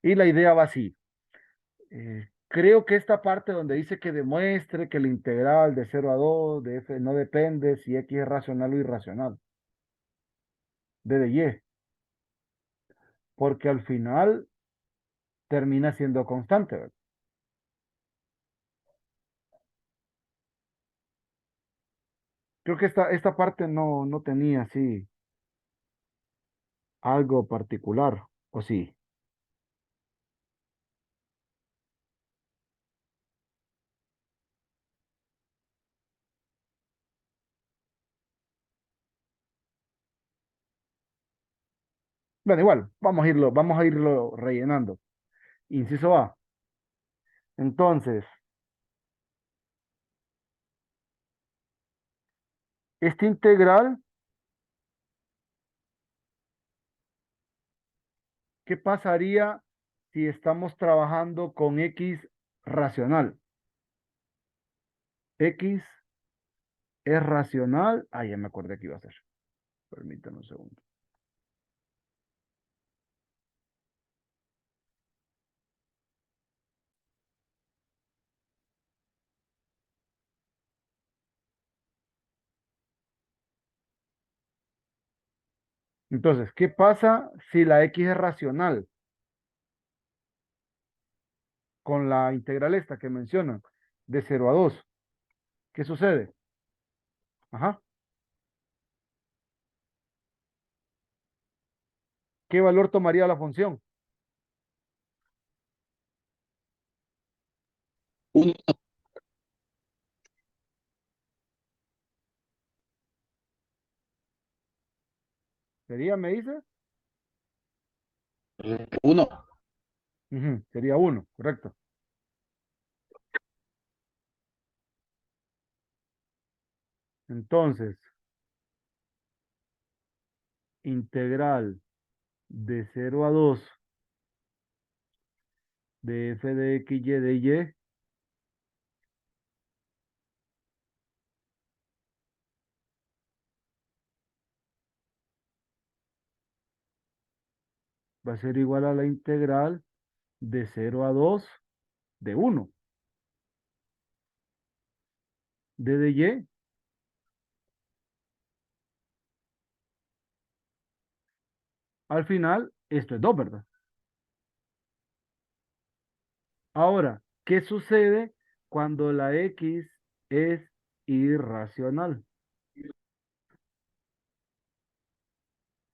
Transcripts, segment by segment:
Y la idea va así. Creo que esta parte donde dice que demuestre que la integral de 0 a 2 de f no depende si x es racional o irracional, d de y, porque al final termina siendo constante, ¿verdad? Creo que esta parte no tenía así algo particular, ¿o sí? Bueno, igual, vamos a irlo rellenando. Inciso A. Entonces, esta integral, ¿qué pasaría si estamos trabajando con x racional? X es racional. Ah, ya me acordé que iba a ser. Permítanme un segundo. Entonces, ¿qué pasa si la x es racional con la integral esta que mencionan de 0 a 2? ¿Qué sucede? Ajá. ¿Qué valor tomaría la función? Uno, ¿Sería, me dice? uno. Ujú, sería 1, correcto. Entonces, integral de 0 a 2 de f de x y de y va a ser igual a la integral de 0 a 2 de 1 de y. Al final, esto es 2, ¿verdad? Ahora, ¿qué sucede cuando la x es irracional?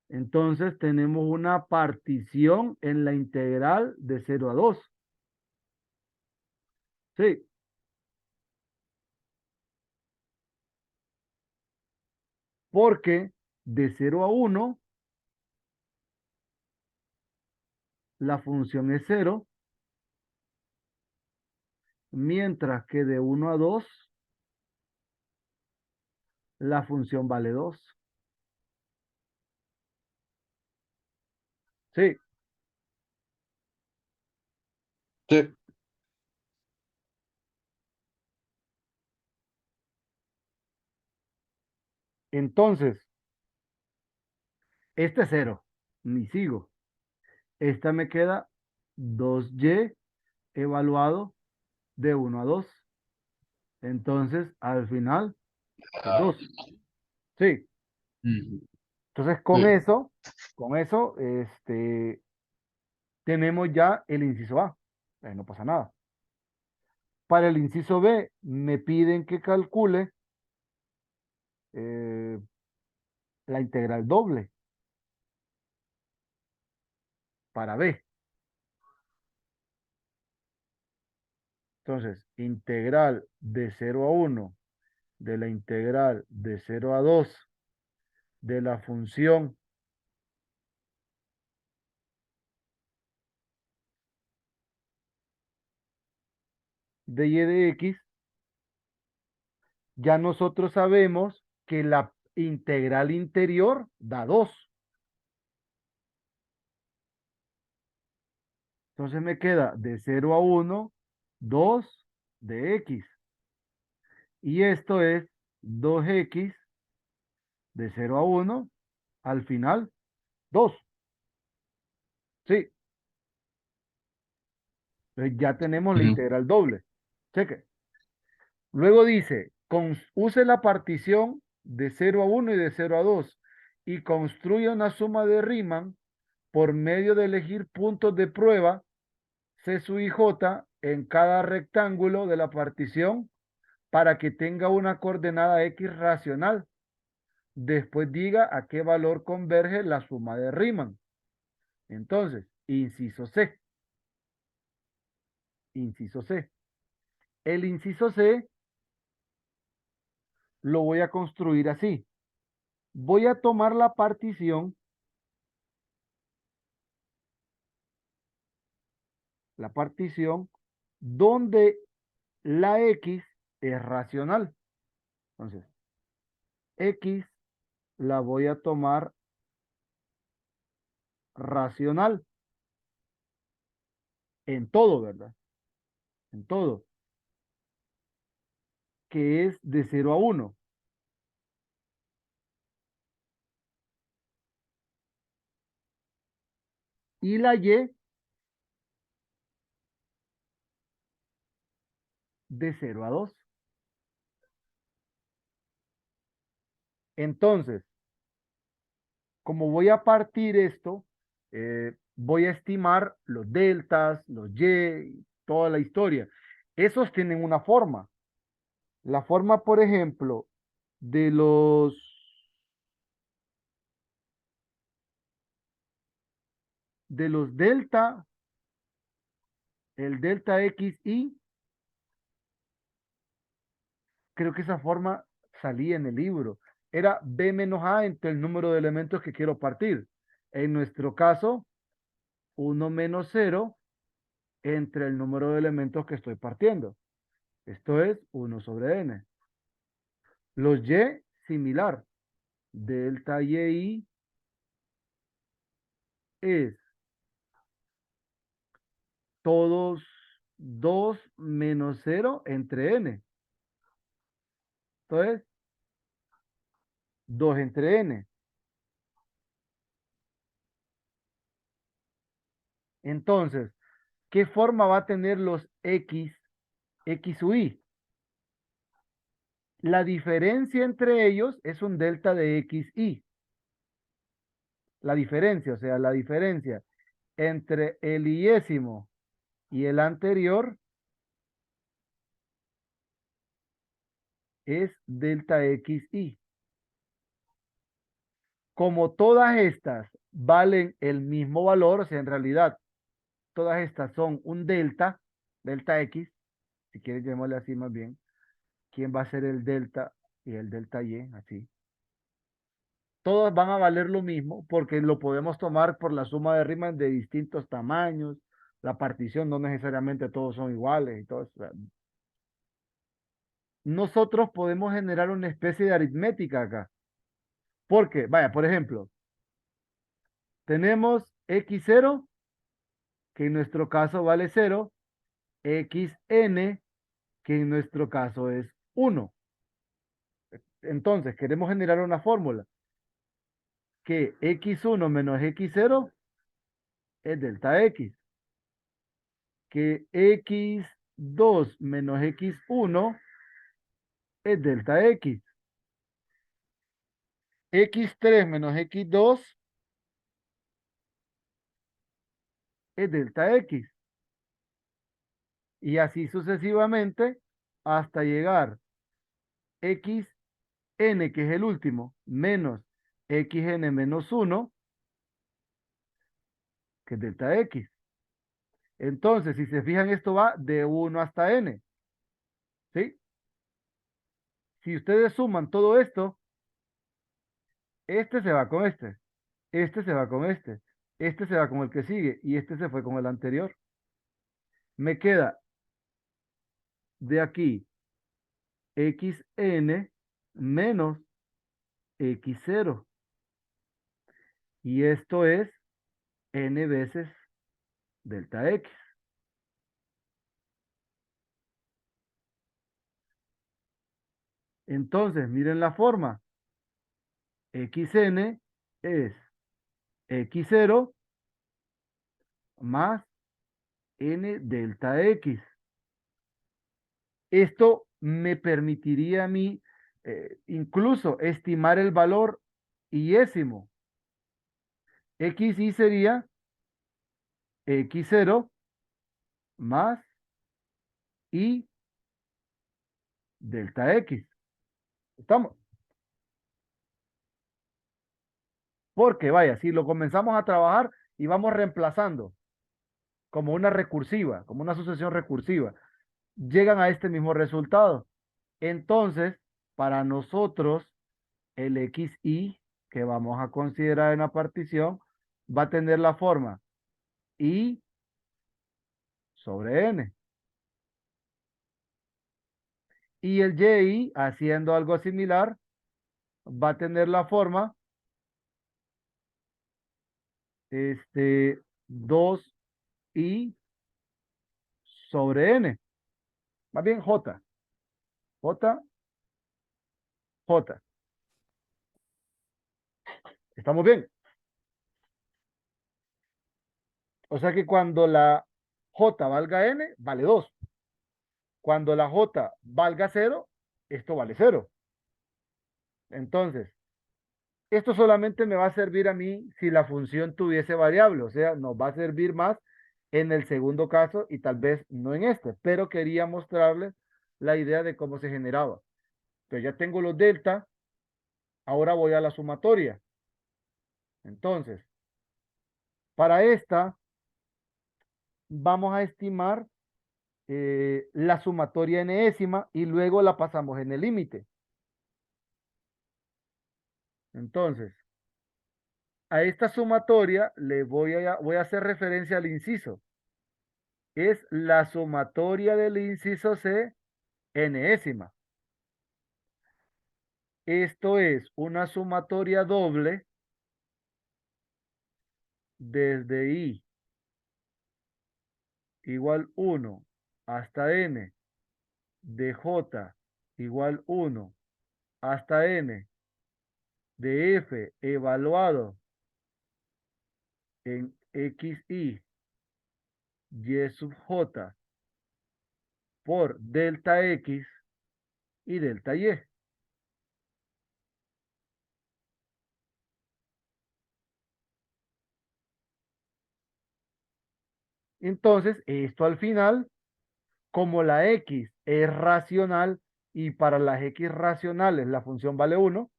Entonces tenemos una partición en la integral de 0 a 2. Sí, porque de 0 a 1 la función es 0, mientras que de 1 a 2 la función vale 2. Sí, Sí. entonces, este es 0, ni sigo. Esta me queda 2y evaluado de 1 a 2. Entonces, al final, es 2. Sí, Ujú. entonces Sí. con eso, tenemos ya el inciso A. No pasa nada. Para el inciso B, me piden que calcule eh, la integral doble para B. Entonces, integral de 0 a 1 de la integral de 0 a 2 de la función de y de x, ya nosotros sabemos que la integral interior da 2. Entonces me queda de 0 a 1, 2 de x. Y esto es 2x de 0 a 1, al final 2. Sí, Entonces ya tenemos la ujú, integral doble. Cheque. Luego dice, use la partición de 0 a 1 y de 0 a 2 y construye una suma de Riemann por medio de elegir puntos de prueba C sub i j en cada rectángulo de la partición para que tenga una coordenada x racional. Después diga a qué valor converge la suma de Riemann. Entonces, inciso C. Inciso C. El inciso C lo voy a construir así. Voy a tomar la partición donde la x es racional. Entonces, x la voy a tomar racional en todo, ¿verdad? En todo, que es de 0 a 1. Y la y de 0 a 2. Entonces, como voy a partir esto, voy a estimar los deltas, los y, toda la historia. Esos tienen una forma. La forma, por ejemplo, de los delta, el delta xy, creo que esa forma salía en el libro. Era b menos a entre el número de elementos que quiero partir. En nuestro caso, 1 menos 0 entre el número de elementos que estoy partiendo. Esto es 1 sobre n. Los y, similar. Delta y es todos 2 menos 0 entre n. Entonces, 2 entre n. Entonces, ¿qué forma va a tener los x u y? La diferencia entre ellos es un delta de xy. La diferencia, o sea, la diferencia entre el iésimo y el anterior es delta xy. Como todas estas valen el mismo valor, o sea, en realidad todas estas son un delta x, si quieres llamarle así más bien, ¿quién va a ser el delta y el delta y? Así. Todas van a valer lo mismo porque lo podemos tomar por la suma de Riemann de distintos tamaños, la partición no necesariamente todos son iguales y todo eso. Nosotros podemos generar una especie de aritmética acá. Porque, vaya, por ejemplo, tenemos x0, que en nuestro caso vale 0, xn, que en nuestro caso es 1. Entonces, queremos generar una fórmula que x1 menos x0 es delta x, que x2 menos x1 es delta x, x3 menos x2 es delta x, y así sucesivamente hasta llegar xn, que es el último, menos xn menos 1, que es delta x. Entonces, si se fijan, esto va de 1 hasta n, ¿sí? Si ustedes suman todo esto, este se va con este se va con este se va con el que sigue y este se fue con el anterior. Me queda de aquí xn menos x0 y esto es n veces delta x. Entonces, miren la forma. xn es x0 más n delta x. Esto me permitiría a mí incluso estimar el valor iésimo. Xy sería x0 más y delta x. ¿Estamos? Porque vaya, si lo comenzamos a trabajar y vamos reemplazando como una recursiva, como una sucesión recursiva, llegan a este mismo resultado. Entonces, para nosotros, el xy que vamos a considerar en la partición va a tener la forma y sobre n. Y el y, haciendo algo similar, va a tener la forma 2i sobre n. Más bien j. J, j. ¿Estamos bien? O sea que cuando la j valga n, vale 2. Cuando la j valga 0, esto vale 0. Entonces, esto solamente me va a servir a mí si la función tuviese variable, o sea, nos va a servir más en el segundo caso y tal vez no en este, pero quería mostrarles la idea de cómo se generaba. Entonces ya tengo los delta, ahora voy a la sumatoria. Entonces, para esta vamos a estimar la sumatoria enésima y luego la pasamos en el límite. Entonces, a esta sumatoria le voy a hacer referencia al inciso. Es la sumatoria del inciso C enésima. Esto es una sumatoria doble desde i igual 1 hasta n de j igual 1 hasta n de f evaluado en xy y sub j por delta x y delta y. Entonces, esto al final, como la x es racional y para las x racionales la función vale 1,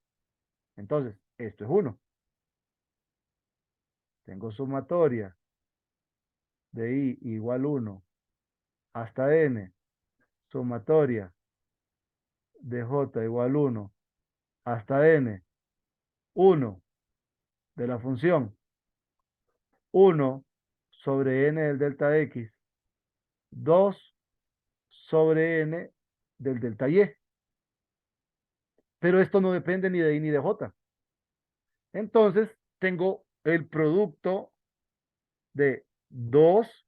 entonces esto es 1. Tengo sumatoria de i igual 1 hasta n, sumatoria de j igual 1 hasta n, 1 de la función 1 sobre n del delta x, 2 sobre n del delta y. Pero esto no depende ni de i ni de j. Entonces, tengo el producto de 2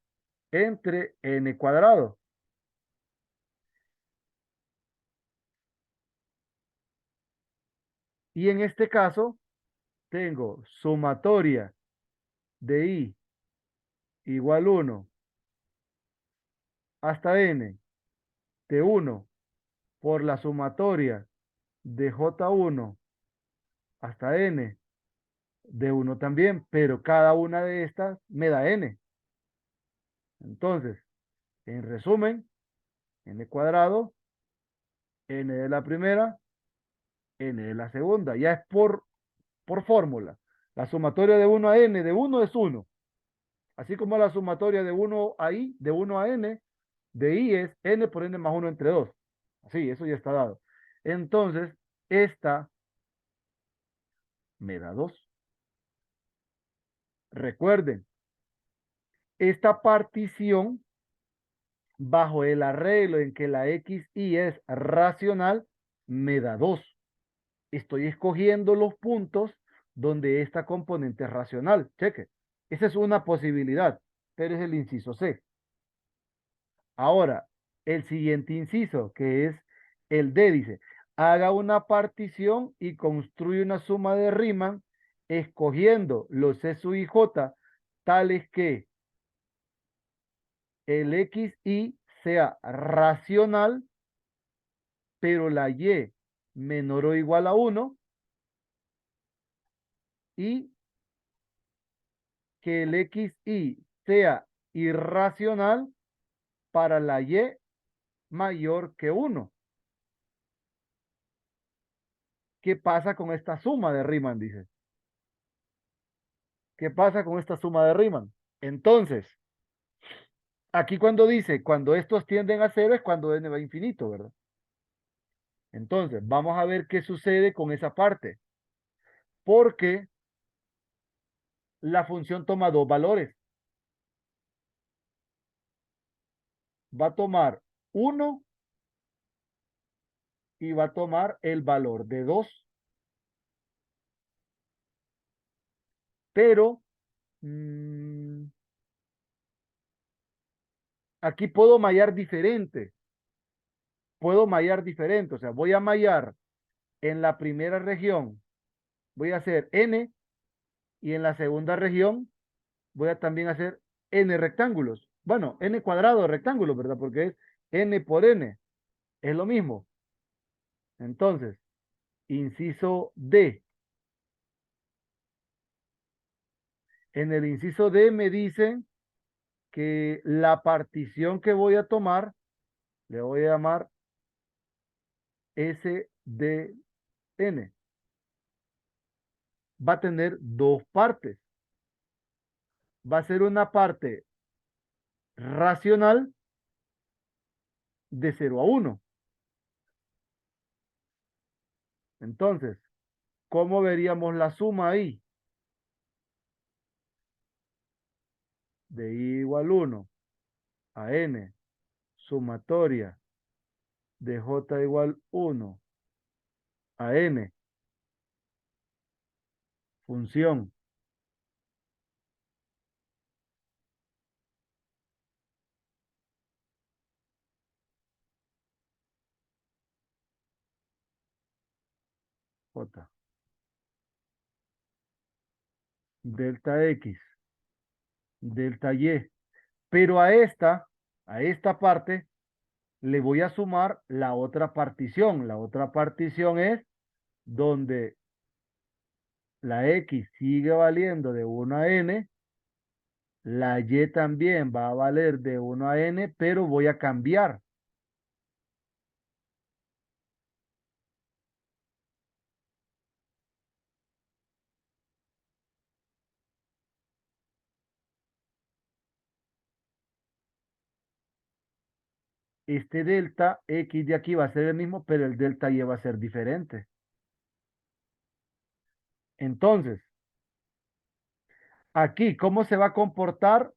entre n cuadrado. Y en este caso, tengo sumatoria de i igual 1 hasta n de 1 por la sumatoria de j1 hasta n de 1 también, pero cada una de estas me da n. Entonces, en resumen, n cuadrado, n de la primera, n de la segunda. Ya es por fórmula. La sumatoria de 1 a n de 1 es 1. Así como la sumatoria de 1 a i, de 1 a n, de i es n por n más 1 entre 2. Así, eso ya está dado. Entonces, esta me da 2. Recuerden, esta partición, bajo el arreglo en que la xy es racional, me da 2. Estoy escogiendo los puntos donde esta componente es racional. Cheque. Esa es una posibilidad, pero es el inciso C. Ahora, el siguiente inciso, que es el D, dice, haga una partición y construye una suma de Riemann escogiendo los C sub i j tales que el xy sea racional, pero la y menor o igual a 1 y que el xy sea irracional para la y mayor que 1. ¿Qué pasa con esta suma de Riemann? Dice. ¿Qué pasa con esta suma de Riemann? Entonces, aquí cuando dice, cuando estos tienden a cero es cuando n va a infinito, ¿verdad? Entonces, vamos a ver qué sucede con esa parte. Porque la función toma dos valores. Va a tomar 1 y va a tomar el valor de 2. Pero aquí puedo mallar diferente. Puedo mallar diferente. O sea, voy a mallar en la primera región. Voy a hacer n y en la segunda región voy a también hacer n rectángulos. Bueno, n cuadrado de rectángulos, ¿verdad? Porque es n por n. Es lo mismo. Entonces, inciso D. En el inciso D me dicen que la partición que voy a tomar, le voy a llamar SDN. Va a tener dos partes. Va a ser una parte racional de 0 a 1. Entonces, ¿cómo veríamos la suma ahí? De i igual 1 a n, sumatoria de j igual 1 a n, función j, delta x, delta y. Pero a esta parte, le voy a sumar la otra partición. La otra partición es donde la x sigue valiendo de 1 a n, la y también va a valer de 1 a n, pero voy a cambiar. Este delta x de aquí va a ser el mismo, pero el delta y va a ser diferente. Entonces, aquí, ¿cómo se va a comportar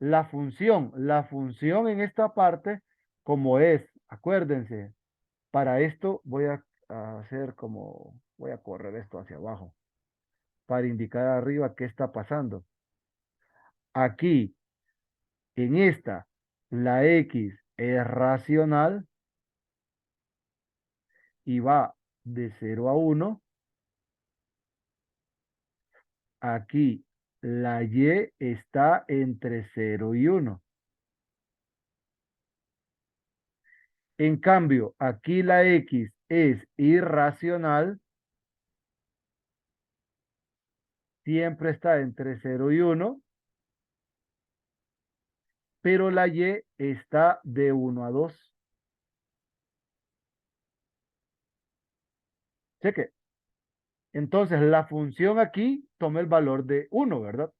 la función? La función en esta parte, como es, acuérdense, para esto voy a hacer como, voy a correr esto hacia abajo para indicar arriba qué está pasando. Aquí, en esta, la x es racional y va de 0 a 1. Aquí, la y está entre 0 y 1. En cambio, aquí la x es irracional, siempre está entre 0 y 1, pero la y está de 1 a 2. Cheque. Entonces, la función aquí toma el valor de 1, ¿verdad?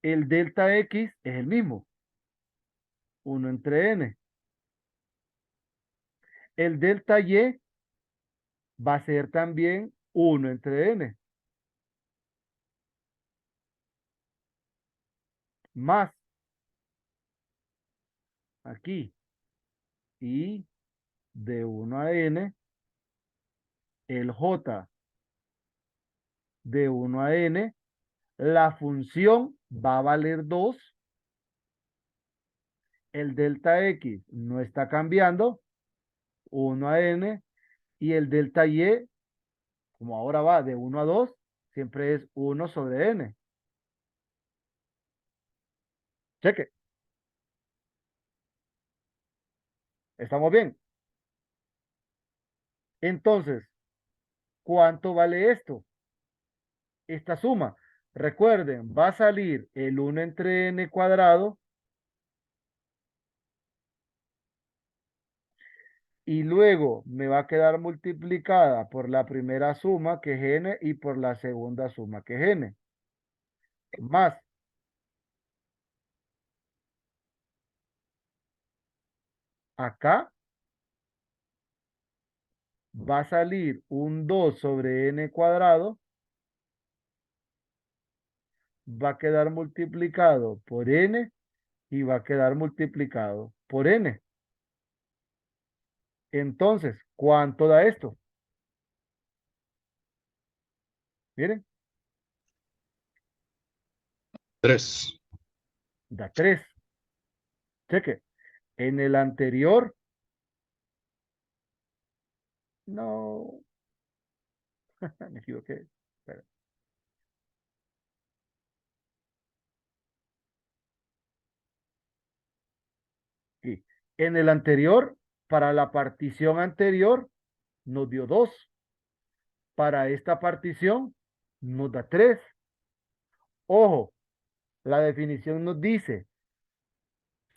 El delta x es el mismo, 1 entre n. El delta y va a ser también 1 entre n. Más aquí y de 1 a n, el j de 1 a n, la función va a valer 2 El delta X no está cambiando, 1 a n, y el delta Y, como ahora va de 1 a 2, siempre es 1 sobre n. Cheque, ¿estamos bien? Entonces, ¿cuánto vale esto? Esta suma. Recuerden, va a salir el 1 entre n cuadrado y luego me va a quedar multiplicada por la primera suma, que es n, y por la segunda suma, que es n. Más, acá va a salir un 2 sobre n cuadrado, va a quedar multiplicado por n y va a quedar multiplicado por n. Entonces, ¿cuánto da esto? Miren, 3. da 3. Cheque. En el anterior, no, me equivoqué. Espera. Aquí. En el anterior, para la partición anterior, nos dio 2. Para esta partición, nos da 3. Ojo, la definición nos dice,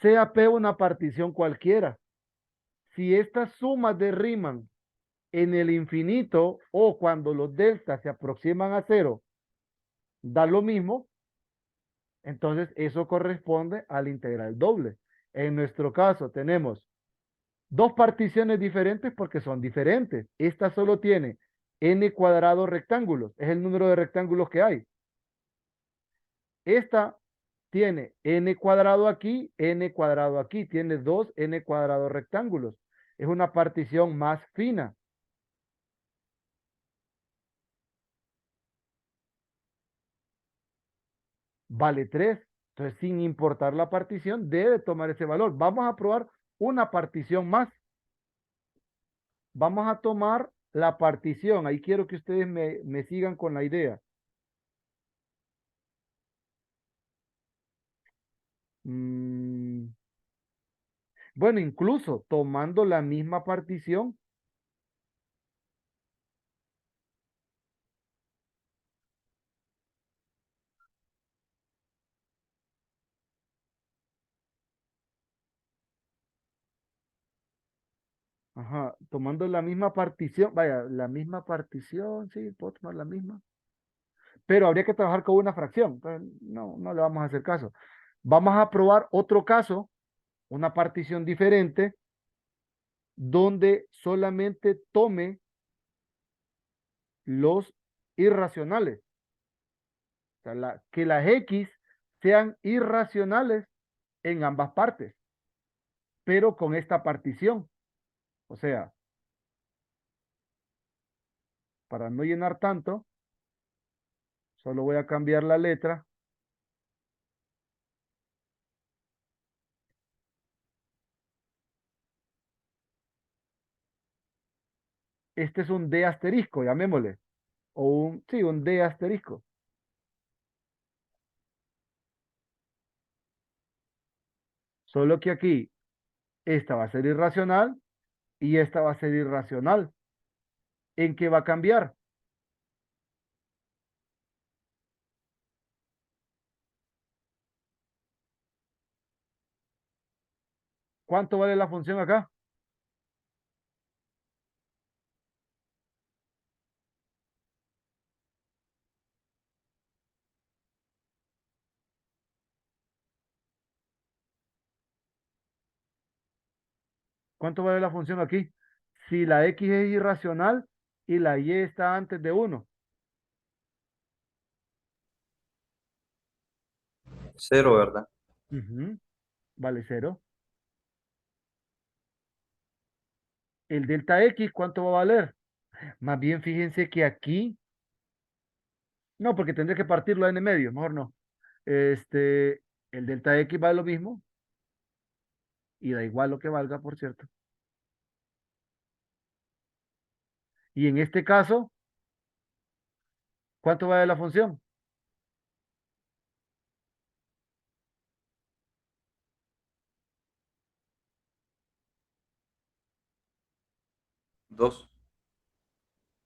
sea P una partición cualquiera. Si estas sumas derriman en el infinito o cuando los deltas se aproximan a cero, da lo mismo, entonces eso corresponde al integral doble. En nuestro caso tenemos dos particiones diferentes porque son diferentes. Esta solo tiene n cuadrado rectángulos, es el número de rectángulos que hay. Esta tiene n cuadrado aquí, n cuadrado aquí, tiene dos n cuadrado rectángulos. Es una partición más fina. Vale 3. Entonces, sin importar la partición, debe tomar ese valor. Vamos a probar una partición más. Vamos a tomar la partición. Ahí quiero que ustedes me sigan con la idea. Bueno, incluso tomando la misma partición. Ajá, tomando la misma partición. Vaya, la misma partición, sí, puedo tomar la misma. Pero habría que trabajar con una fracción. Entonces, no, no le vamos a hacer caso. Vamos a probar otro caso, una partición diferente, donde solamente tome los irracionales. O sea, que las X sean irracionales en ambas partes, pero con esta partición. O sea, para no llenar tanto, solo voy a cambiar la letra. Este es un D asterisco, llamémosle. O sí, un D asterisco. Solo que aquí, esta va a ser irracional y esta va a ser irracional. ¿En qué va a cambiar? ¿Cuánto vale la función acá? ¿Cuánto vale la función aquí? Si la X es irracional y la Y está antes de 1. 0, ¿verdad? Vale 0. El delta X, ¿cuánto va a valer? Más bien fíjense que aquí, no, porque tendré que partirlo a n medio, mejor no. El delta X vale lo mismo. y da igual lo que valga, por cierto. Y en este caso, ¿cuánto vale la función? Dos.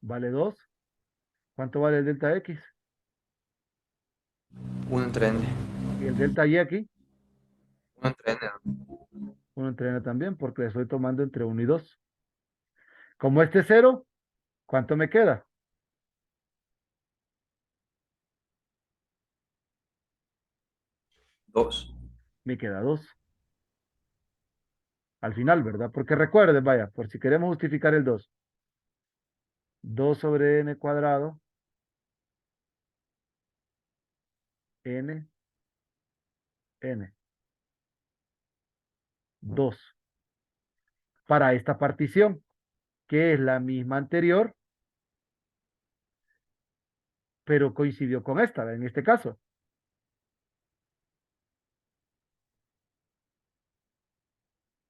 Vale 2. ¿Cuánto vale el delta X? 1 entre n. Y el delta Y aquí, 1 entre n. 1 entre n también, porque le estoy tomando entre 1 y 2. Como este es 0, ¿cuánto me queda? 2. Me queda 2. Al final, ¿verdad? Porque recuerden, vaya, por si queremos justificar el 2. 2 sobre n cuadrado, n, n. 2. Para esta partición, que es la misma anterior, pero coincidió con esta, en este caso.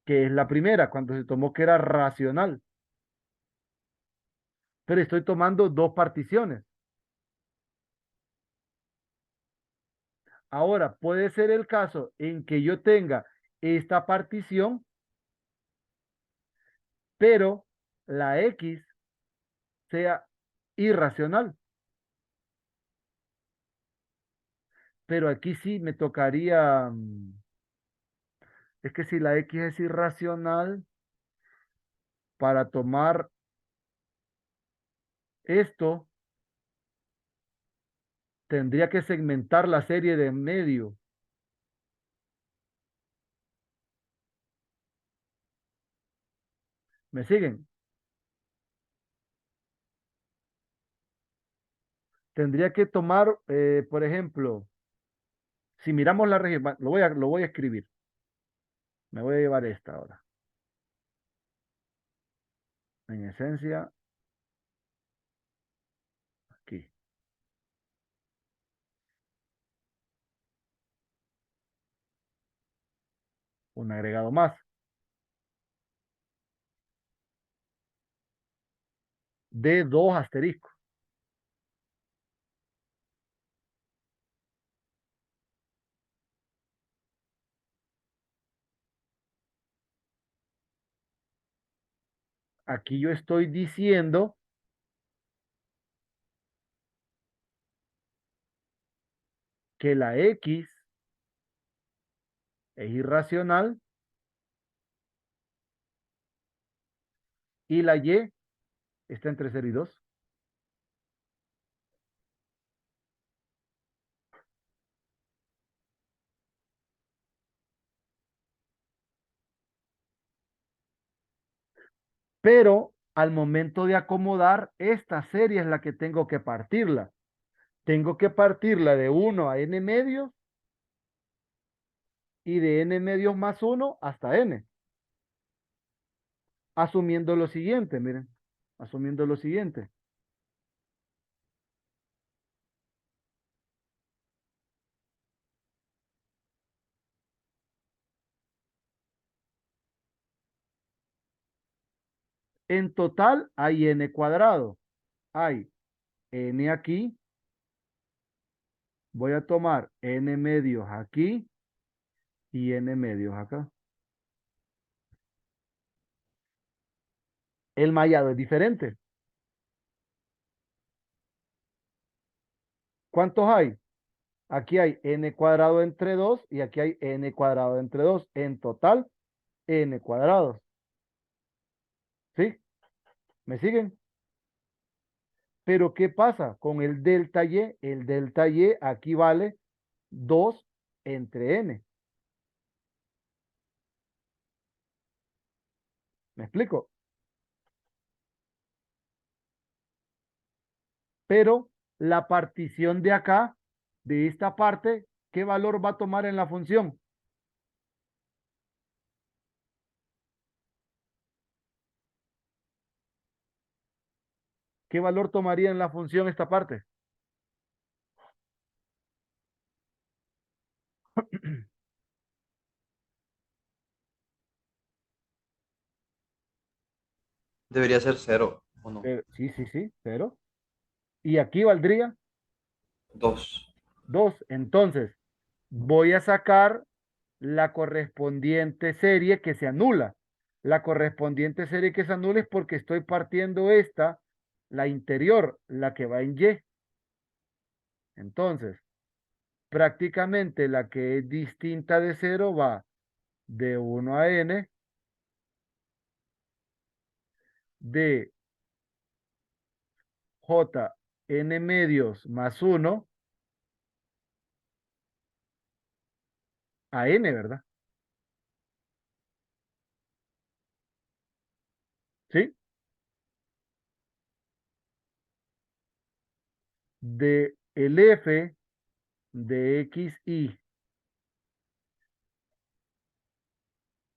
Que es la primera, cuando se tomó que era racional. Pero estoy tomando dos particiones. Ahora, puede ser el caso en que yo tenga esta partición, pero la X sea irracional. Pero aquí sí me tocaría, es que si la X es irracional, para tomar esto, tendría que segmentar la serie de en medio. ¿Me siguen? Tendría que tomar, por ejemplo, si miramos la región, lo voy a escribir. Me voy a llevar esta ahora. En esencia, aquí. Un agregado más. De 2 asteriscos. Aquí yo estoy diciendo que la X es irracional y la Y está entre 0 y 2. Pero al momento de acomodar, esta serie es la que tengo que partirla. Tengo que partirla de 1 a n medios y de n medios más 1 hasta n. Asumiendo lo siguiente, miren. Asumiendo lo siguiente. En total hay n cuadrado. Hay n aquí. Voy a tomar n medios aquí y n medios acá. El mallado es diferente. ¿Cuántos hay? Aquí hay n cuadrado entre 2 y aquí hay n cuadrado entre 2. En total, n cuadrados. ¿Sí? ¿Me siguen? Pero ¿qué pasa con el delta y? El delta y aquí vale 2 entre n. ¿Me explico? Pero la partición de acá, de esta parte, ¿qué valor va a tomar en la función? ¿Qué valor tomaría en la función esta parte? Debería ser 0, ¿o no? Sí, sí, sí, cero. Y aquí valdría 2. 2. Entonces, voy a sacar la correspondiente serie que se anula. La correspondiente serie que se anula es porque estoy partiendo esta, la interior, la que va en Y. Entonces, prácticamente la que es distinta de cero va de 1 a n, de j n medios más 1 a n, ¿verdad? ¿Sí? De el f de x y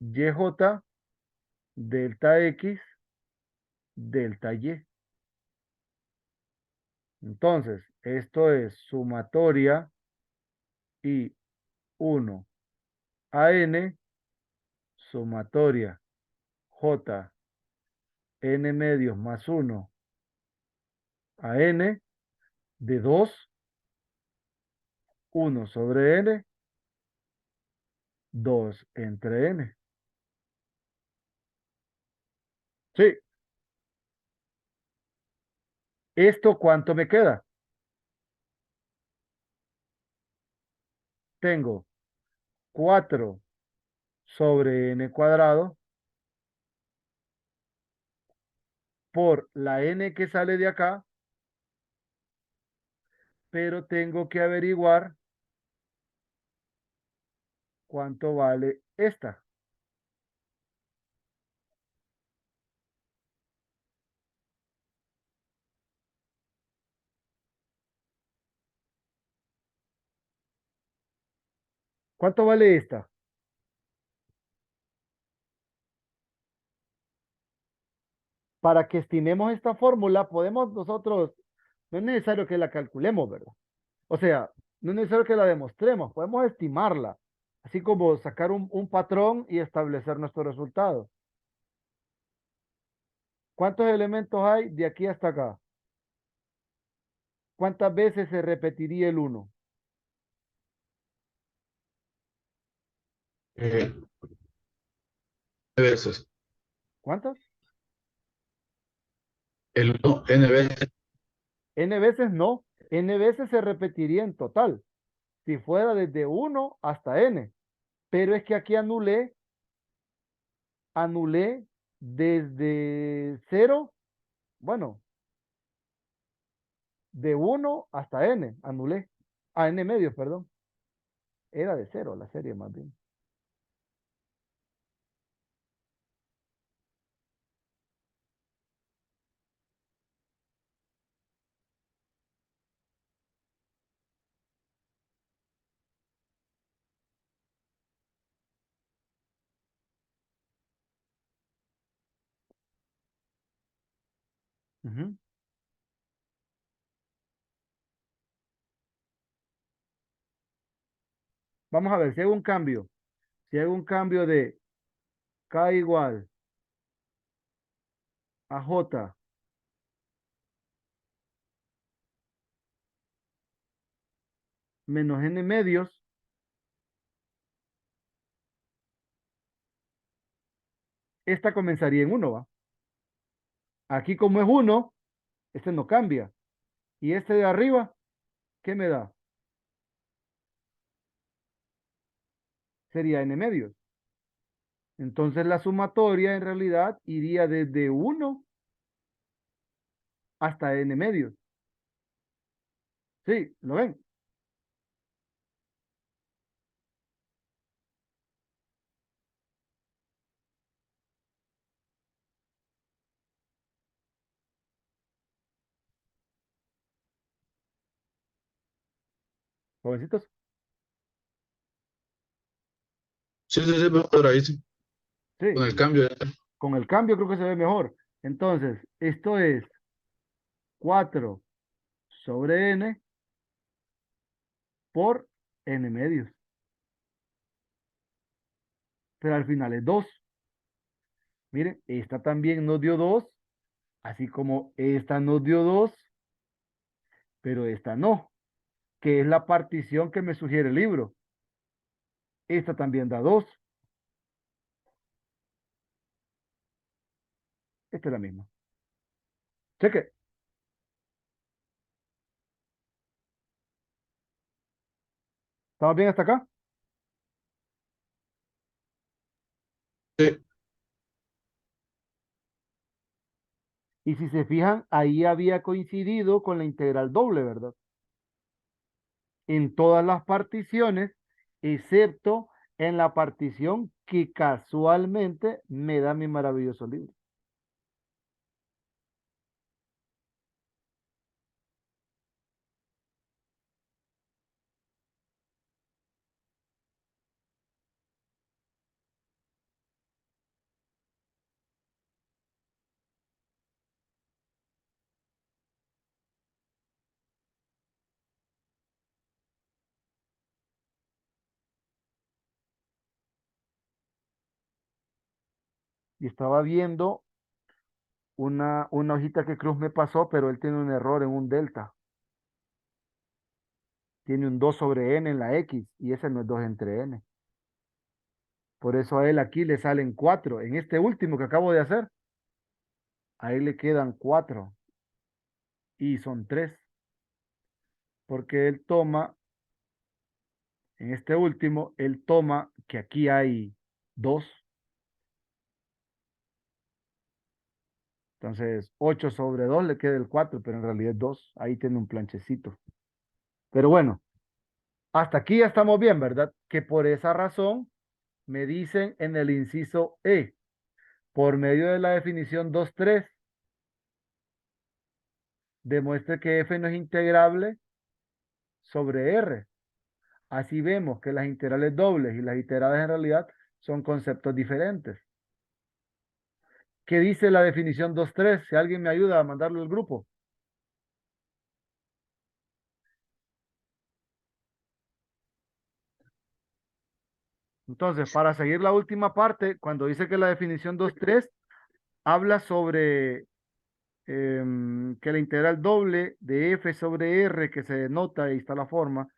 yj delta x delta y. Entonces, esto es sumatoria y 1 a n, sumatoria j n medios más 1 a n de 2, 1 sobre n, 2 entre n. Sí, ¿esto cuánto me queda? Tengo 4 sobre n cuadrado por la n que sale de acá, pero tengo que averiguar cuánto vale esta. ¿Cuánto vale esta? Para que estimemos esta fórmula, podemos nosotros, no es necesario que la calculemos, ¿verdad? O sea, no es necesario que la demostremos, podemos estimarla, así como sacar un patrón y establecer nuestro resultado. ¿Cuántos elementos hay de aquí hasta acá? ¿Cuántas veces se repetiría el 1? Eh, veces. ¿Cuántas? El 1 n veces. N veces no, n veces se repetiría en total, si fuera desde 1 hasta n. Pero es que aquí anulé desde 0, bueno, de 1 hasta n, anulé. A n medios, perdón. Era de 0 la serie más bien. Ujú. Vamos a ver, si hago un cambio de k igual a j menos n medios, esta comenzaría en 1, ¿va? Aquí como es 1, este no cambia. Y este de arriba, ¿qué me da? Sería n medios. Entonces la sumatoria en realidad iría desde 1 hasta n medios. Sí, ¿lo ven? Jovencitos. Sí, sí, sí, pero ahí sí. Con Sí, el cambio. con el cambio creo que se ve mejor. Entonces, esto es 4 sobre n por n medios. Pero al final es 2. Miren, esta también nos dio 2 Así como esta nos dio 2, pero esta no, que es la partición que me sugiere el libro. Esta también da 2. Esta es la misma. Cheque. ¿Estamos bien hasta acá? Sí, Y si se fijan, ahí había coincidido con la integral doble, ¿verdad? En todas las particiones, excepto en la partición que casualmente me da mi maravilloso libro. Y estaba viendo una hojita que Cruz me pasó, pero él tiene un error en un delta. Tiene un 2 sobre n en la x y ese no es 2 entre n. Por eso a él aquí le salen 4. En este último que acabo de hacer, a él le quedan 4 y son 3. Porque él toma, en este último, él toma que aquí hay 2. Entonces, 8 sobre 2 le queda el 4, pero en realidad es 2. Ahí tiene un planchecito. Pero bueno, hasta aquí ya estamos bien, ¿verdad? Que por esa razón me dicen en el inciso E, por medio de la definición 2.3, demuestre que f no es integrable sobre R. Así vemos que las integrales dobles y las integrales en realidad son conceptos diferentes. ¿Qué dice la definición 2.3? Si alguien me ayuda a mandarlo al grupo. Entonces, para seguir la última parte, cuando dice que la definición 2.3 habla sobre que la integral doble de f sobre r que se denota, ahí está la forma,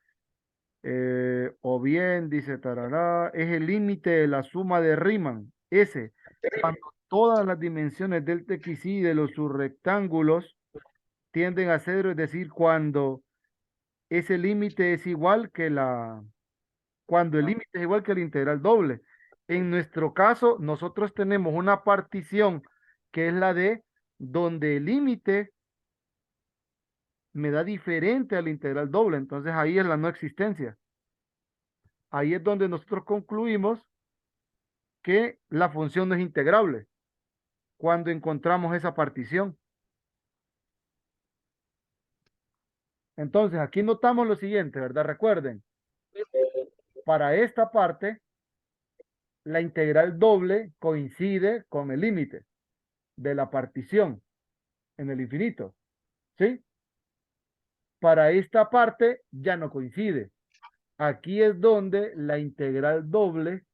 o bien dice tarará, es el límite de la suma de Riemann, S, cuando todas las dimensiones del TXI de los subrectángulos tienden a cero, es decir, cuando ese límite es igual que cuando el límite es igual que la integral doble. En nuestro caso, nosotros tenemos una partición que es la de donde el límite me da diferente a la integral doble, entonces ahí es la no existencia. Ahí es donde nosotros concluimos que la función no es integrable cuando encontramos esa partición. Entonces, aquí notamos lo siguiente, ¿verdad? Recuerden, para esta parte, la integral doble coincide con el límite de la partición en el infinito, ¿sí? Para esta parte ya no coincide. Aquí es donde la integral doble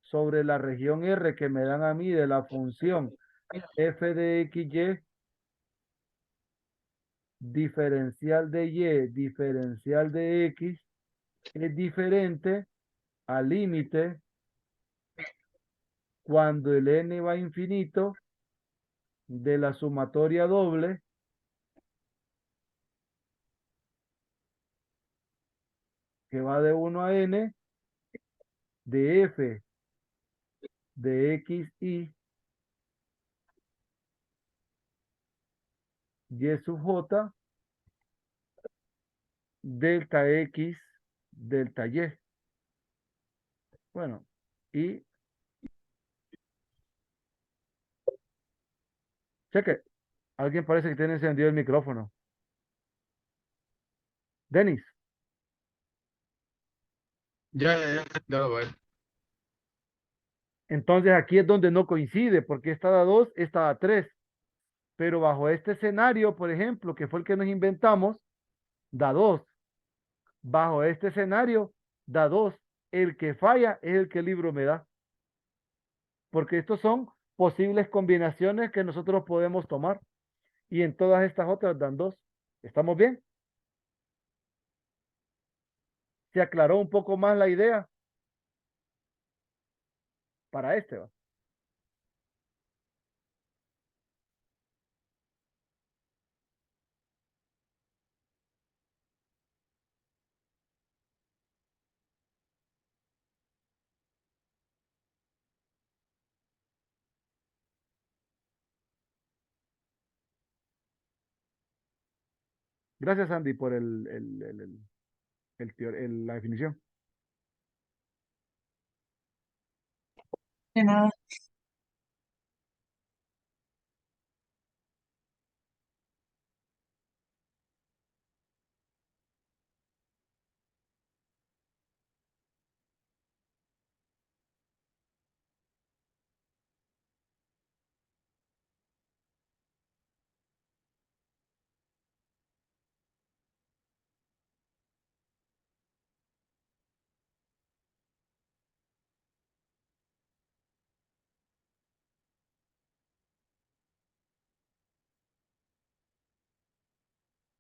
sobre la región R que me dan a mí de la función f de xy, diferencial de y, diferencial de x, es diferente al límite cuando el n va a infinito de la sumatoria doble que va de 1 a n de f de x y sub j delta x delta y. Bueno, y cheque, alguien parece que tiene encendido el micrófono. Denis, ya lo veo. entonces aquí es donde no coincide, porque esta da 2, esta da 3. Pero bajo este escenario, por ejemplo, que fue el que nos inventamos, da 2. Bajo este escenario, da 2. El que falla es el que el libro me da. Porque estos son posibles combinaciones que nosotros podemos tomar. Y en todas estas otras dan 2. ¿Estamos bien? Se aclaró un poco más la idea para este, ¿va? Gracias, Andy, por la definición. De nada.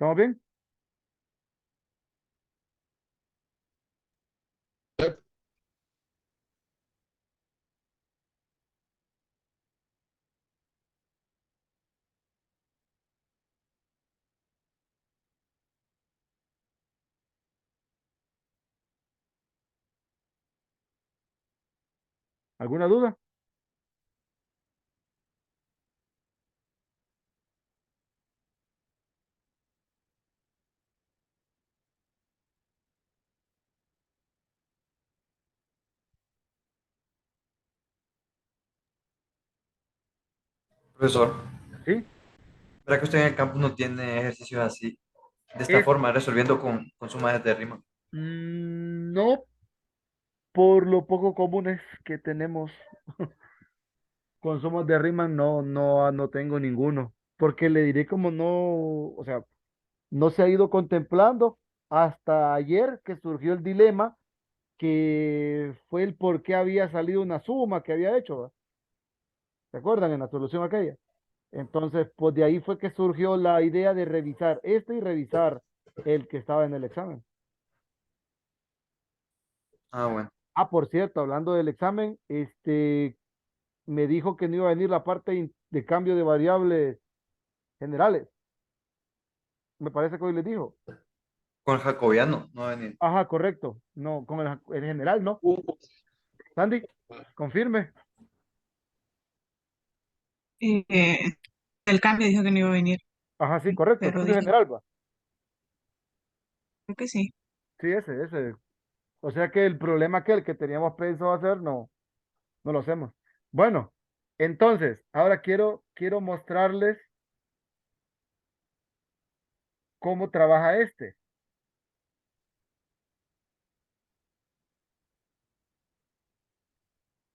¿Estamos bien? Sí. ¿Alguna duda? Profesor, ¿Sí? ¿verdad que usted en el campus no tiene ejercicios así, de esta Es, forma, resolviendo con sumas de rima? no por lo poco comunes que tenemos consumos de Riemann, no tengo ninguno. Porque le diré como no, o sea, no se ha ido contemplando hasta ayer que surgió el dilema, que fue el por qué había salido una suma que había hecho, ¿va? ¿Se acuerdan en la solución aquella? Entonces, pues de ahí fue que surgió la idea de revisar este y revisar el que estaba en el examen. Ah, bueno. Ah, por cierto, hablando del examen, me dijo que no iba a venir la parte de cambio de variables generales. Me parece que hoy les dijo. Con el jacobiano, no va a venir. Ajá, correcto. No, con el general, ¿no? Sandy, confirme. Eh, el cambio dijo que no iba a venir, Ajá, sí, correcto. pero Cambio dije, general, va. creo que sí. Sí, ese. O sea que el problema aquel que teníamos pensado hacer, no lo hacemos. Bueno, entonces, ahora quiero mostrarles cómo trabaja este.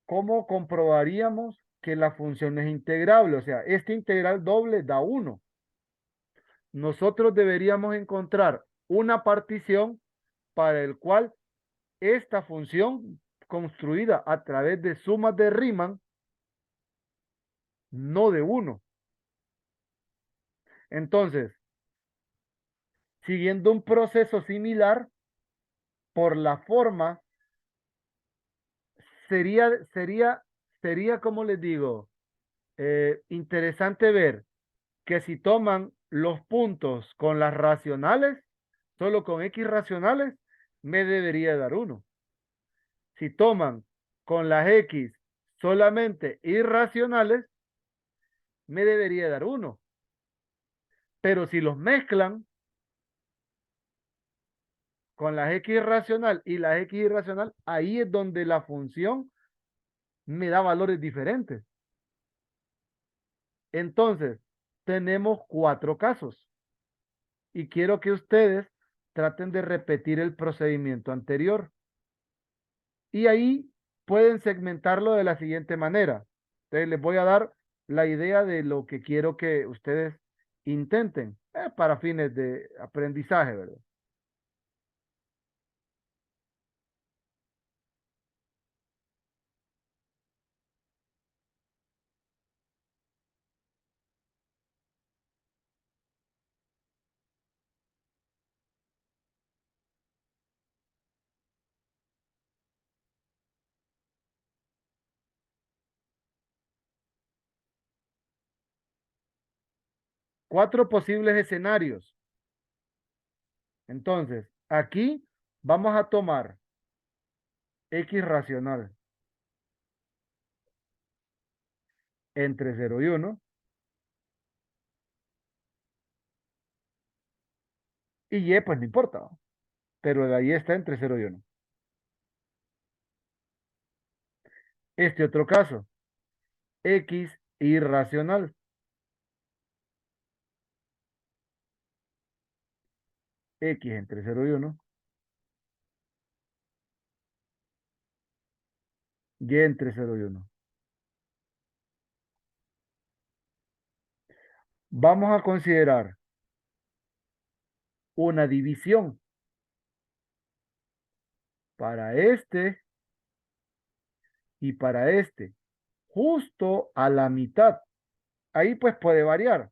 ¿Cómo comprobaríamos que la función es integrable? O sea, este integral doble da 1. Nosotros deberíamos encontrar una partición para el cual esta función construida a través de sumas de Riemann no de 1. Entonces, siguiendo un proceso similar, por la forma, sería, sería, sería como les digo, interesante ver que si toman los puntos con las racionales, solo con X racionales, me debería dar 1. Si toman con las X solamente irracionales, me debería dar 1. Pero si los mezclan con las X racional y las X irracional, ahí es donde la función me da valores diferentes. Entonces, tenemos 4 casos y quiero que ustedes traten de repetir el procedimiento anterior. Y ahí pueden segmentarlo de la siguiente manera. Entonces, les voy a dar la idea de lo que quiero que ustedes intenten para fines de aprendizaje, ¿verdad? 4 posibles escenarios. Entonces, aquí vamos a tomar X racional entre 0 y 1. Y Y, pues no importa, ¿va? Pero la Y está entre 0 y 1. Este otro caso, X irracional. X entre 0 y 1. Y entre 0 y 1. Vamos a considerar una división para este y para este, justo a la mitad. Ahí pues puede variar.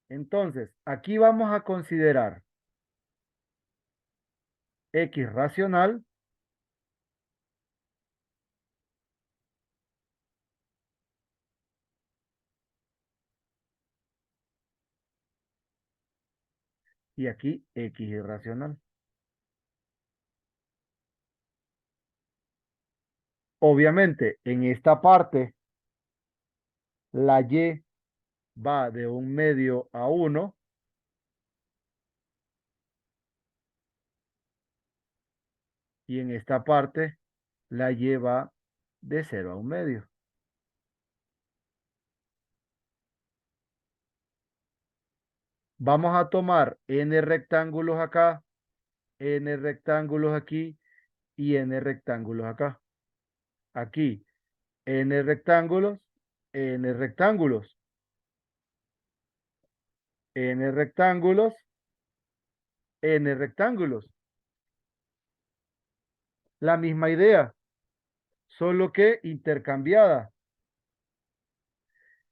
Entonces, aquí vamos a considerar X racional y aquí X irracional. Obviamente, en esta parte, la Y va de 1/2 a 1. Y en esta parte, la Y va de 0 a 1/2. Vamos a tomar n rectángulos acá, n rectángulos aquí y n rectángulos acá. Aquí, n rectángulos, n rectángulos, n rectángulos, n rectángulos. La misma idea, solo que intercambiada.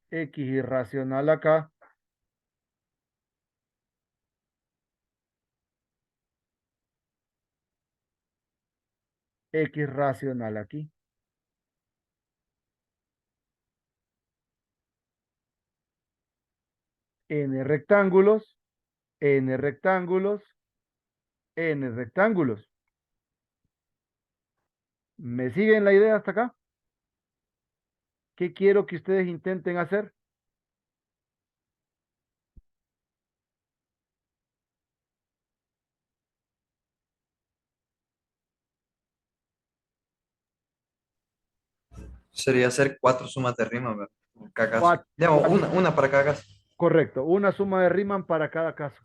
X irracional acá. X racional aquí. N rectángulos, n rectángulos, n rectángulos. ¿Me siguen la idea hasta acá? ¿Qué quiero que ustedes intenten hacer? Sería hacer 4 sumas de rima, ¿verdad? En cada caso. Cuatro, Digamos, una para cada caso. correcto, una suma de Riemann para cada caso.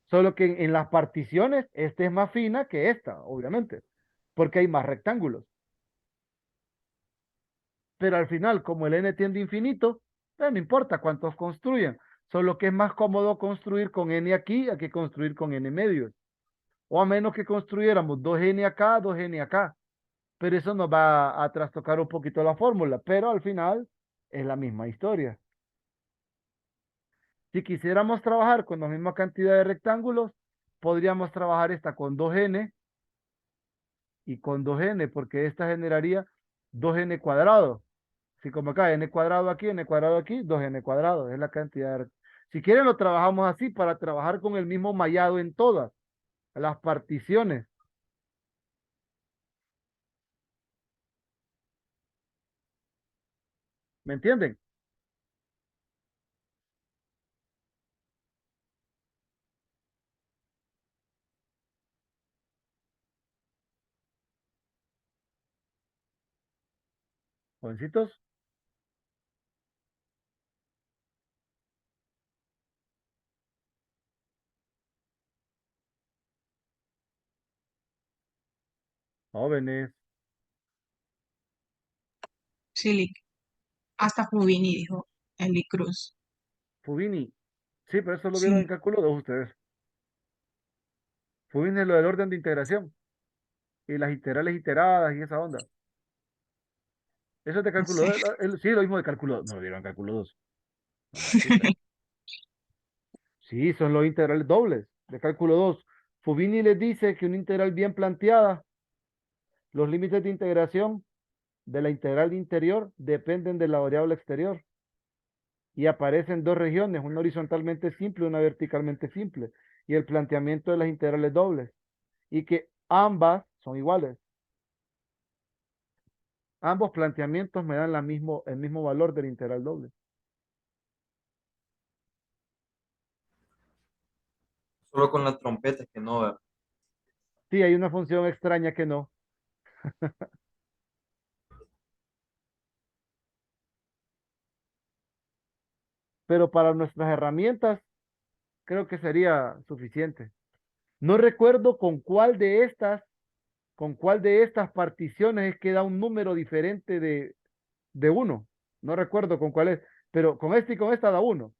Solo que en las particiones, esta es más fina que esta, obviamente, porque hay más rectángulos. Pero al final, como el n tiende a infinito, no importa cuántos construyan, solo que es más cómodo construir con n aquí a que construir con n medios. O a menos que construyéramos 2n acá, 2n acá. Pero eso nos va a trastocar un poquito la fórmula, pero al final es la misma historia. Si quisiéramos trabajar con la misma cantidad de rectángulos, podríamos trabajar esta con 2n y con 2n, porque esta generaría 2n cuadrado. Si como acá n cuadrado aquí, n cuadrado aquí, 2n cuadrado, es la cantidad de... Si quieren lo trabajamos así para trabajar con el mismo mallado en todas las particiones. ¿Me entienden? Jovencitos, jóvenes, Sí, hasta Fubini, dijo Eli Cruz. Fubini. Sí, pero eso lo vieron en Sí, cálculo 2 ustedes. Fubini es lo del orden de integración y las integrales iteradas y esa onda. Eso es de no cálculo sé. 2. Sí, lo mismo de cálculo. No lo vieron en cálculo 2. Mamacita. Sí, son los integrales dobles de cálculo 2. Fubini les dice que una integral bien planteada, los límites de integración de la integral interior dependen de la variable exterior y aparecen dos regiones, una horizontalmente simple y una verticalmente simple, y el planteamiento de las integrales dobles, y que ambas son iguales. Ambos planteamientos me dan el mismo valor de la integral doble. Solo con las trompetas que no, ¿verdad? Sí, hay una función extraña que no. Pero para nuestras herramientas creo que sería suficiente. No recuerdo con cuál de estas particiones es que da un número diferente de uno. No recuerdo con cuál es, pero con esta y con esta da uno.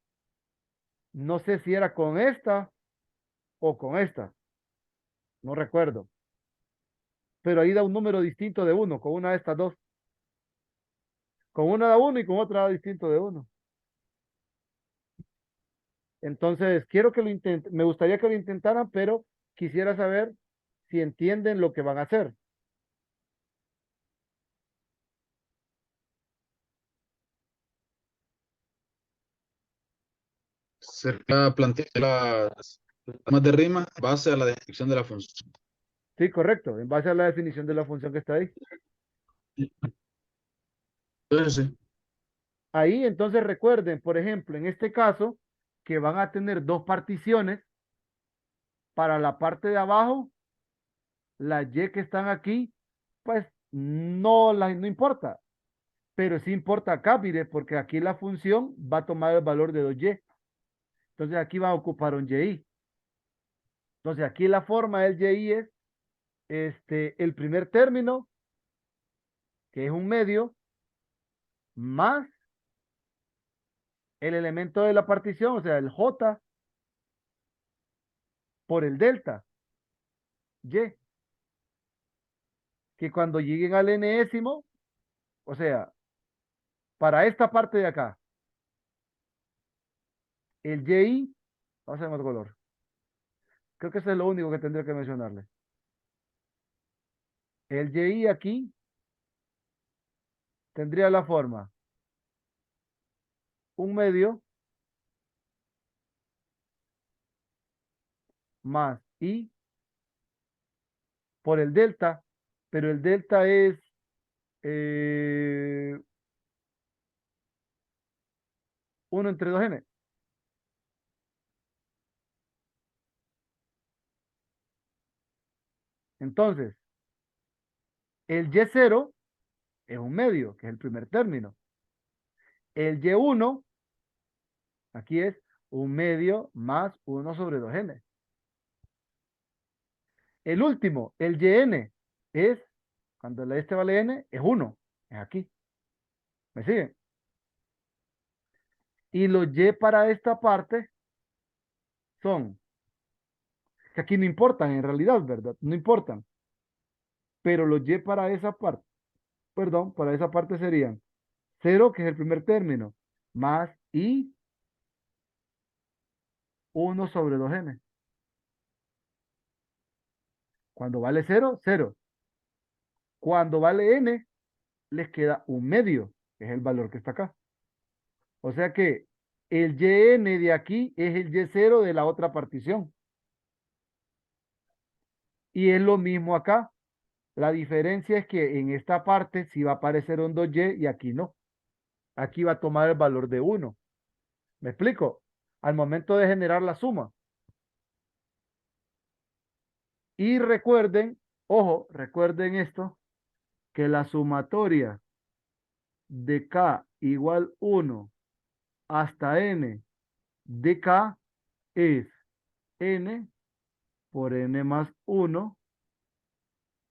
No sé si era con esta o con esta. No recuerdo. Pero ahí da un número distinto de uno, con una de estas dos. Con una da uno y con otra da distinto de uno. Entonces, quiero que lo intenten, me gustaría que lo intentaran, pero quisiera saber si entienden lo que van a hacer. Cerca plantea las formas de rima base a la descripción de la función. Sí, correcto, en base a la definición de la función que está ahí. Entonces, sí. Ahí entonces recuerden, por ejemplo, en este caso, que van a tener dos particiones. Para la parte de abajo, las y que están aquí, pues no importa, pero sí importa acá, mire, porque aquí la función va a tomar el valor de 2y. Entonces aquí va a ocupar un y. Entonces aquí la forma del y es el primer término, que es un medio, más el elemento de la partición, o sea, el j por el delta, y, que cuando lleguen al enésimo, o sea, para esta parte de acá, el y, vamos a ver otro color. Creo que eso es lo único que tendría que mencionarle. El y aquí tendría la forma un medio más i por el delta, pero el delta es eh, 1 entre 2n. Entonces, el y0 es un medio, que es el primer término. El y1, aquí es un medio más 1 sobre 2n. El último, el yn, es, cuando este vale n, es 1, es aquí. ¿Me siguen? Y los y para esta parte son, que aquí no importan en realidad, ¿verdad? No importan. Pero los y para esa parte, perdón, para esa parte serían 0, que es el primer término, más i 1 sobre 2n. Cuando vale 0, 0. Cuando vale n, les queda un medio, que es el valor que está acá. O sea que el yn de aquí es el y0 de la otra partición. Y es lo mismo acá. La diferencia es que en esta parte sí va a aparecer un 2y y aquí no. Aquí va a tomar el valor de 1. ¿Me explico? Al momento de generar la suma. Y recuerden, ojo, recuerden esto, que la sumatoria de k igual 1 hasta n de k es n por n más 1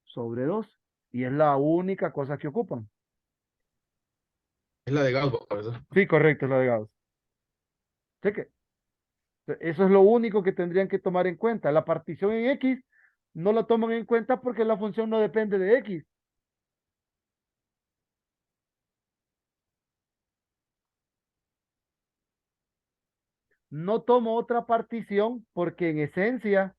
sobre 2. Y es la única cosa que ocupan. Es la de Gauss, ¿verdad? Sí, correcto, es la de Gauss. Cheque. Eso es lo único que tendrían que tomar en cuenta. La partición en X no la toman en cuenta porque la función no depende de X. no tomo otra partición porque en esencia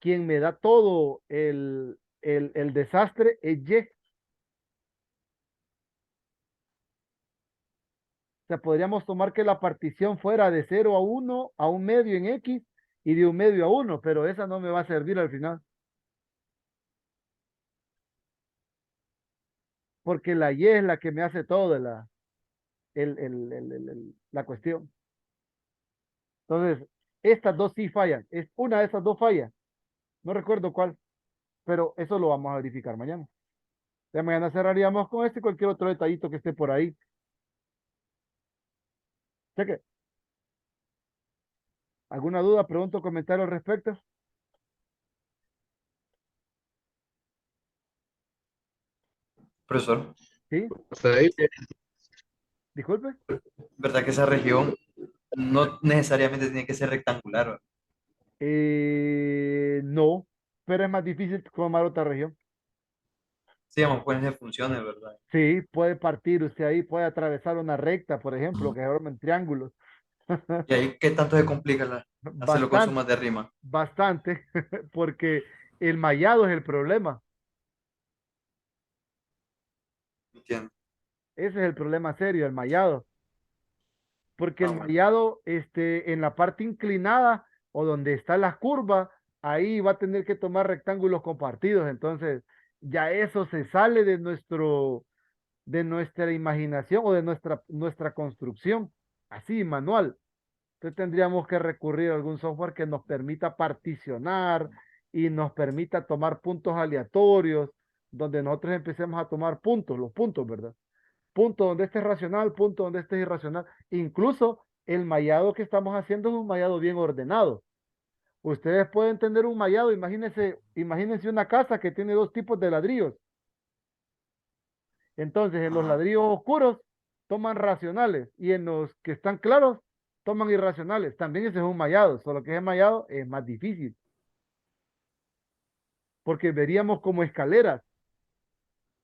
quien me da todo el desastre es Y. O sea, podríamos tomar que la partición fuera de 0 a 1 a un medio en X y de un medio a 1, pero esa no me va a servir al final. Porque la Y es la que me hace todo la cuestión. Entonces, estas dos sí fallan. Es una de esas dos falla. No recuerdo cuál, pero eso lo vamos a verificar mañana. De mañana cerraríamos con este y cualquier otro detallito que esté por ahí. Cheque. ¿Alguna duda, pregunta o comentario al respecto? Profesor, ¿Sí? Hasta ahí, Disculpe. ¿verdad que esa región no necesariamente tiene que ser rectangular? ¿Va? No, pero es más difícil tomar otra región. Sí, digamos, pueden ser funciones, ¿verdad? Sí, puede partir usted ahí, puede atravesar una recta, por ejemplo, que forman triángulos. ¿Y ahí qué tanto se complica hacerlo con Bastante, sumas de rima? bastante, porque el mallado es el problema. Entiendo. Ese es el problema serio, el mallado. Porque Ah, el bueno. mallado, en la parte inclinada o donde está la curva, ahí va a tener que tomar rectángulos compartidos. Entonces, ya eso se sale de nuestra imaginación o de nuestra construcción, así, manual. Entonces tendríamos que recurrir a algún software que nos permita particionar y nos permita tomar puntos aleatorios, donde nosotros empecemos a tomar puntos, los puntos, ¿verdad? Punto donde este es racional, punto donde este es irracional. Incluso el mallado que estamos haciendo es un mallado bien ordenado. Ustedes pueden tener un mallado, imagínense una casa que tiene dos tipos de ladrillos. Entonces, en los Ajá, ladrillos oscuros toman racionales y en los que están claros toman irracionales. También ese es un mallado, solo que ese mallado es más difícil porque veríamos como escaleras,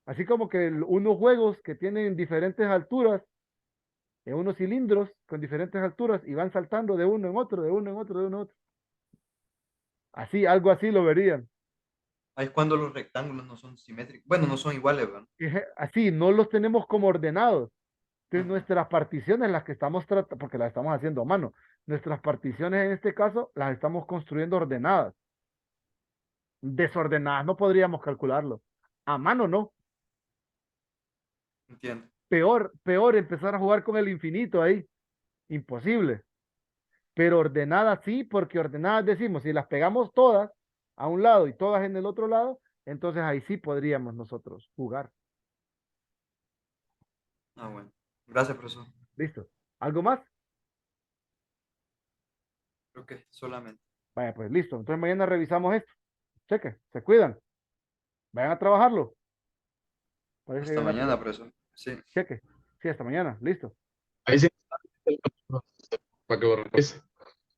así como que unos juegos que tienen diferentes alturas, en unos cilindros con diferentes alturas y van saltando de uno en otro, de uno en otro, de uno en otro. Así, algo así lo verían. ahí es cuando los rectángulos no son simétricos. Bueno, no son iguales, ¿verdad? Así, no los tenemos como ordenados. Entonces, Ujú, nuestras particiones, las que estamos tratando, porque las estamos haciendo a mano, nuestras particiones en este caso las estamos construyendo ordenadas. Desordenadas no podríamos calcularlo. A mano no. entiendo. Peor, peor empezar a jugar con el infinito ahí. Imposible. Pero ordenadas sí, porque ordenadas decimos, si las pegamos todas a un lado y todas en el otro lado, entonces ahí sí podríamos nosotros jugar. Ah, bueno. Gracias, profesor. ¿Listo? ¿Algo más? Creo que solamente. Vaya, pues listo. Entonces mañana revisamos esto. Cheque, se cuidan. Vayan a trabajarlo. Parece que hay Hasta una mañana, pelota. profesor. Sí. Cheque. Sí, hasta mañana. Listo. ahí sí, para que lo revise.